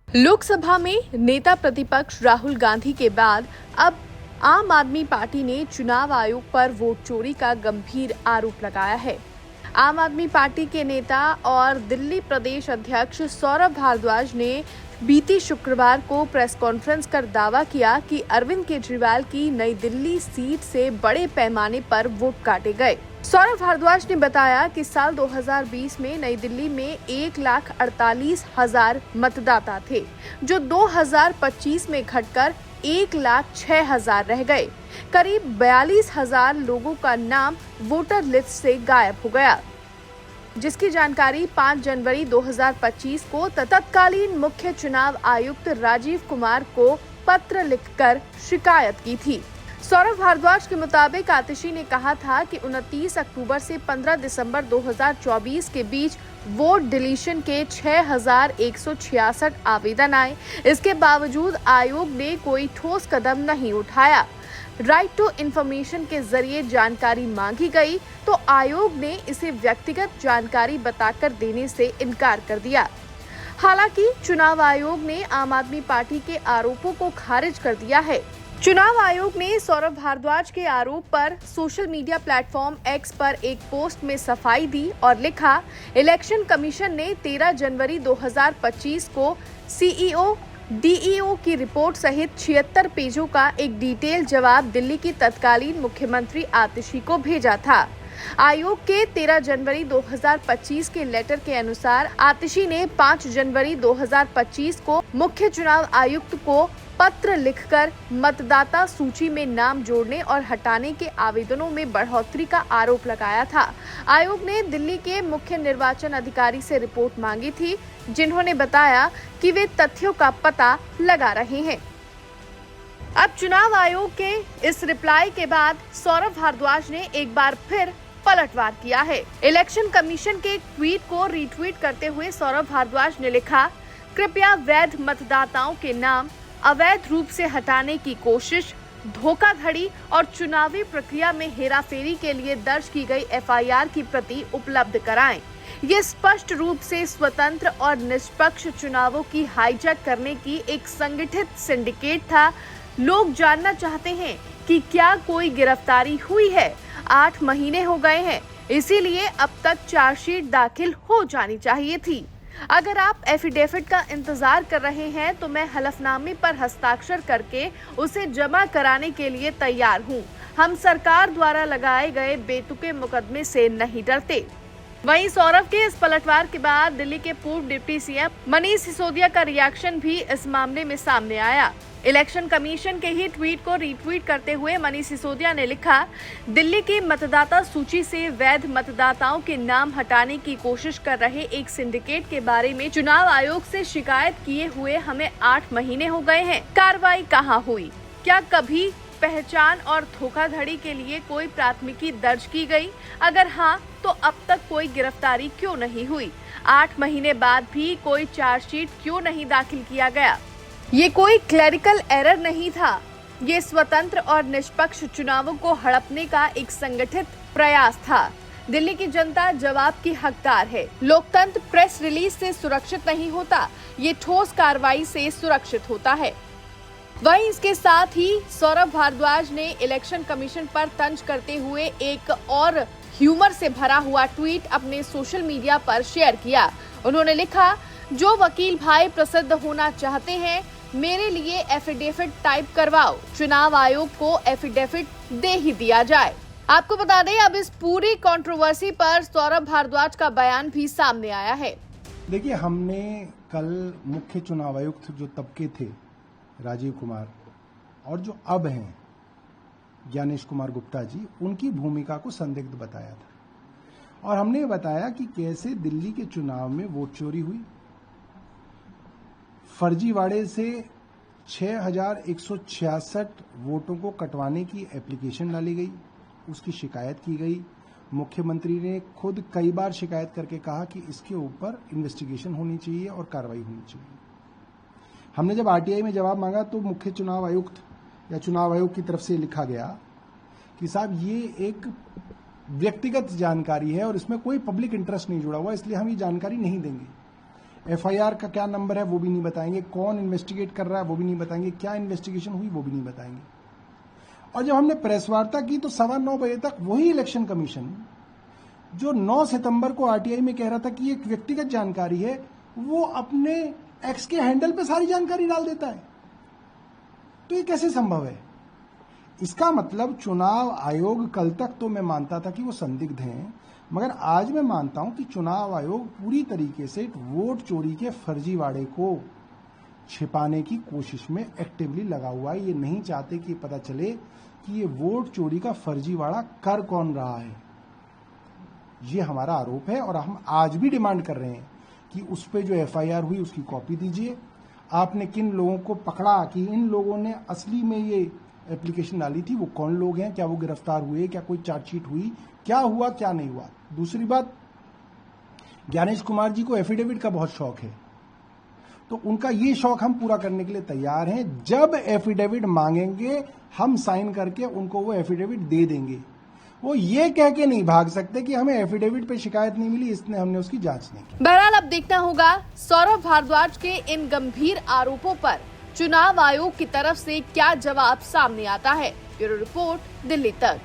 लोकसभा में नेता प्रतिपक्ष राहुल गांधी के बाद अब आम आदमी पार्टी ने चुनाव आयोग पर वोट चोरी का गंभीर आरोप लगाया है। आम आदमी पार्टी के नेता और दिल्ली प्रदेश अध्यक्ष सौरभ भारद्वाज ने बीती शुक्रवार को प्रेस कॉन्फ्रेंस कर दावा किया कि अरविंद केजरीवाल की नई दिल्ली सीट से बड़े पैमाने पर वोट काटे गए। सौरभ भारद्वाज ने बताया कि साल 2020 में नई दिल्ली में 1,48,000 मतदाता थे, जो 2025 में घटकर 1,06,000 रह गए। करीब 42,000 लोगों का नाम वोटर लिस्ट से गायब हो गया, जिसकी जानकारी 5 जनवरी 2025 को तत्कालीन मुख्य चुनाव आयुक्त राजीव कुमार को पत्र लिखकर शिकायत की थी। सौरभ भारद्वाज के मुताबिक आतिशी ने कहा था कि 29 अक्टूबर से 15 दिसंबर 2024 के बीच वोट डिलीशन के 6,166 आवेदन आए। इसके बावजूद आयोग ने कोई ठोस कदम नहीं उठाया। राइट टू इंफॉर्मेशन के जरिए जानकारी मांगी गई तो आयोग ने इसे व्यक्तिगत जानकारी बताकर देने से इनकार कर दिया। हालांकि चुनाव आयोग ने आम आदमी पार्टी के आरोपों को खारिज कर दिया है। चुनाव आयोग ने सौरभ भारद्वाज के आरोप पर सोशल मीडिया प्लेटफॉर्म एक्स पर एक पोस्ट में सफाई दी और लिखा, इलेक्शन कमीशन ने 13 जनवरी 2025 को सीईओ डीईओ की रिपोर्ट सहित 76 पेजों का एक डिटेल जवाब दिल्ली की तत्कालीन मुख्यमंत्री आतिशी को भेजा था। आयोग के 13 जनवरी 2025 के लेटर के अनुसार आतिशी ने 5 जनवरी 2025 को मुख्य चुनाव आयुक्त को पत्र लिखकर मतदाता सूची में नाम जोड़ने और हटाने के आवेदनों में बढ़ोतरी का आरोप लगाया था। आयोग ने दिल्ली के मुख्य निर्वाचन अधिकारी से रिपोर्ट मांगी थी, जिन्होंने बताया कि वे तथ्यों का पता लगा रहे हैं। अब चुनाव आयोग के इस रिप्लाई के बाद सौरभ भारद्वाज ने एक बार फिर पलटवार किया है। इलेक्शन कमीशन के एक ट्वीट को रीट्वीट करते हुए सौरभ भारद्वाज ने लिखा, कृपया वैध मतदाताओं के नाम अवैध रूप से हटाने की कोशिश, धोखाधड़ी और चुनावी प्रक्रिया में हेराफेरी के लिए दर्ज की गई एफआईआर की प्रति उपलब्ध कराएं। ये स्पष्ट रूप से स्वतंत्र और निष्पक्ष चुनावों की हाईजैक करने की एक संगठित सिंडिकेट था। लोग जानना चाहते हैं कि क्या कोई गिरफ्तारी हुई है। 8 महीने हो गए हैं, इसीलिए अब तक चार्जशीट दाखिल हो जानी चाहिए थी। अगर आप एफिडेविट का इंतजार कर रहे हैं तो मैं हलफनामे पर हस्ताक्षर करके उसे जमा कराने के लिए तैयार हूं। हम सरकार द्वारा लगाए गए बेतुके मुकदमे से नहीं डरते। वहीं सौरभ के इस पलटवार के बाद दिल्ली के पूर्व डिप्टी सीएम मनीष सिसोदिया का रिएक्शन भी इस मामले में सामने आया। इलेक्शन कमीशन के ही ट्वीट को रीट्वीट करते हुए मनीष सिसोदिया ने लिखा, दिल्ली की मतदाता सूची से वैध मतदाताओं के नाम हटाने की कोशिश कर रहे एक सिंडिकेट के बारे में चुनाव आयोग से शिकायत किए हुए हमें 8 महीने हो गए हैं। कार्रवाई कहाँ हुई? क्या कभी पहचान और धोखाधड़ी के लिए कोई प्राथमिकी दर्ज की गई? अगर हाँ, तो अब तक कोई गिरफ्तारी क्यों नहीं हुई? 8 महीने बाद भी कोई चार्जशीट क्यों नहीं दाखिल किया गया? ये कोई क्लरिकल एरर नहीं था, ये स्वतंत्र और निष्पक्ष चुनावों को हड़पने का एक संगठित प्रयास था। दिल्ली की जनता जवाब की हकदार है। लोकतंत्र प्रेस रिलीज से सुरक्षित नहीं होता, ये ठोस कार्रवाई से सुरक्षित होता है। वहीं इसके साथ ही सौरभ भारद्वाज ने इलेक्शन कमीशन पर तंज करते हुए एक और ह्यूमर से भरा हुआ ट्वीट अपने सोशल मीडिया पर शेयर किया। उन्होंने लिखा, जो वकील भाई प्रसिद्ध होना चाहते हैं, मेरे लिए एफिडेविट टाइप करवाओ। चुनाव आयोग को एफिडेविट दे ही दिया जाए। आपको बता दें, अब इस पूरी कंट्रोवर्सी पर सौरभ भारद्वाज का बयान भी सामने आया है। देखिए, हमने कल मुख्य चुनाव आयुक्त जो तब के थे राजीव कुमार और जो अब हैं ज्ञानेश कुमार गुप्ता जी, उनकी भूमिका को संदिग्ध बताया था और हमने बताया कि कैसे दिल्ली के चुनाव में वोट चोरी हुई, फर्जीवाड़े से 6,166 वोटों को कटवाने की एप्लीकेशन डाली गई, उसकी शिकायत की गई। मुख्यमंत्री ने खुद कई बार शिकायत करके कहा कि इसके ऊपर इन्वेस्टिगेशन होनी चाहिए और कार्रवाई होनी चाहिए। हमने जब आरटीआई में जवाब मांगा तो मुख्य चुनाव आयुक्त या चुनाव आयोग की तरफ से लिखा गया कि साहब ये एक व्यक्तिगत जानकारी है और इसमें कोई पब्लिक इंटरेस्ट नहीं जुड़ा हुआ, इसलिए हम ये जानकारी नहीं देंगे। एफआईआर का क्या नंबर है वो भी नहीं बताएंगे, कौन इन्वेस्टिगेट कर रहा है वो भी नहीं बताएंगे, क्या इन्वेस्टिगेशन हुई वो भी नहीं बताएंगे। और जब हमने प्रेस वार्ता की तो 9:15 बजे तक वही इलेक्शन कमीशन जो 9 सितंबर को आरटीआई में कह रहा था कि एक व्यक्तिगत जानकारी है, वो अपने एक्स के हैंडल पे सारी जानकारी डाल देता है। तो ये कैसे संभव है? इसका मतलब चुनाव आयोग, कल तक तो मैं मानता था कि वो संदिग्ध हैं, मगर आज मैं मानता हूं कि चुनाव आयोग पूरी तरीके से वोट चोरी के फर्जीवाड़े को छिपाने की कोशिश में एक्टिवली लगा हुआ है। ये नहीं चाहते कि पता चले कि ये वोट चोरी का फर्जीवाड़ा कर कौन रहा है। ये हमारा आरोप है और हम आज भी डिमांड कर रहे हैं कि उस पर जो एफआईआर हुई उसकी कॉपी दीजिए। आपने किन लोगों को पकड़ा कि इन लोगों ने असली में ये एप्लीकेशन डाली थी, वो कौन लोग हैं, क्या वो गिरफ्तार हुए, क्या कोई चार्जशीट हुई, क्या हुआ क्या नहीं हुआ। दूसरी बात, ज्ञानेश कुमार जी को एफिडेविट का बहुत शौक है, तो उनका ये शौक हम पूरा करने के लिए तैयार हैं। जब एफिडेविट मांगेंगे हम साइन करके उनको वो एफिडेविट दे देंगे। वो ये कह के नहीं भाग सकते कि हमें एफिडेविट पे शिकायत नहीं मिली इसलिए हमने उसकी जांच नहीं की। बहरहाल अब देखना होगा सौरभ भारद्वाज के इन गंभीर आरोपों पर चुनाव आयोग की तरफ से क्या जवाब सामने आता है। ब्यूरो रिपोर्ट, दिल्ली तक।